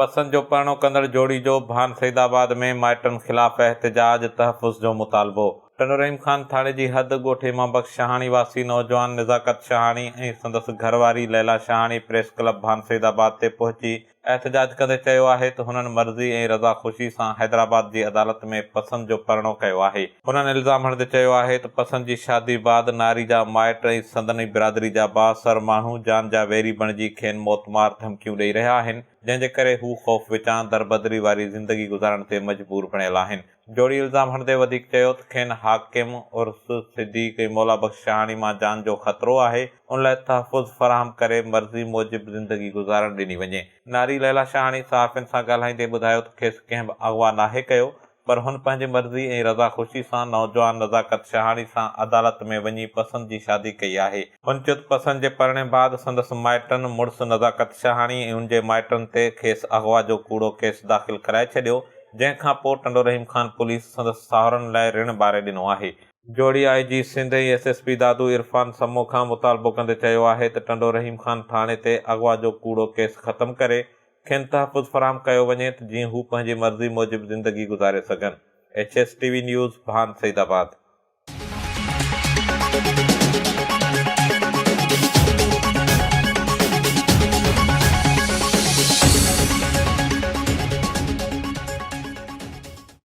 पसंद जो परणो कंदड़ जोड़ी जो भान सईदाबाद में माइटनि ख़िलाफ़ एहतजाज तहफ़ुज़ जो मुतालबो। टंडो रहीम ख़ान थाणे जी हद ॻोठ इमामबख़्श शाहाणी वासी नौजवान निज़ाकत शाहाणी ऐं संदसि घरवारी लैला शाहाणी प्रेस क्लब भान सईदाबाद ते पहुची एहतजाज कंदे चयो आहे त हुननि मर्ज़ी ऐं रज़ा ख़ुशी सां हैदराबाद जी अदालत में पसंद जो परणो कयो आहे। हुननि इल्ज़ाम हणंदे चयो आहे त पसंद जी शादी बाद नारी जा माइट ऐं संदनी बिरादरी जा बासर माण्हू जान जा वेरी बणिजी खेनि मौतमार धमकियूं ॾेई रहिया आहिनि, जंहिंजे करे हू ख़ौफ़ विचां दरबदरी वारी ज़िंदगी गुज़ारण ते मजबूर बणियल आहिनि। जोड़ी इल्ज़ाम हणंदे वधीक चयो त खेनि हाकिम उर्स सिद्दीक़ ऐं मौला बख़्श शाहाणी मां जान जो ख़तरो आहे, उन लाइ तहफ़ुज़ फ़राहम करे मर्ज़ी मूजिबि ज़िंदगी गुज़ारण ॾिनी वञे। नारी लैला शाहाणी सहाफ़ियुनि सां ॻाल्हाईंदे ॿुधायो त खेसि कंहिं बि अॻवा नाहे कयो, पर हुन पंहिंजी मर्ज़ी ऐं रज़ा ख़ुशी सां नौजवान नज़ाकत शाहाणी सां अदालत में वञी पसंद जी शादी कई आहे। हुन चयो त पसंद जे परणै बाद संदसि माइटनि मुड़ुसु नज़ाकत शाहाणी ऐं उन जे माइटनि ते खेसि अॻवा जो कूड़ो केस दाख़िल कराए छॾियो, जंहिंखां पोइ टंडो रहीम ख़ान पुलिस संदसि साहुरनि लाइ ऋण ॿारे ॾिनो आहे। जोड़ी IG सिंध ऐं SSP दादू इरफान समो खां मुतालबो कंदे चयो आहे त टंडो रहीम ख़ान थाणे ते अॻवा जो कूड़ो केस ख़तमु करे खेनि तहफ़ुज़ फ़राहम कयो वञे त जीअं हू पंहिंजी मर्ज़ी मूजिबि ज़िंदगी गुज़ारे सघनि। HSTV न्यूज़ भान सईदाबाद।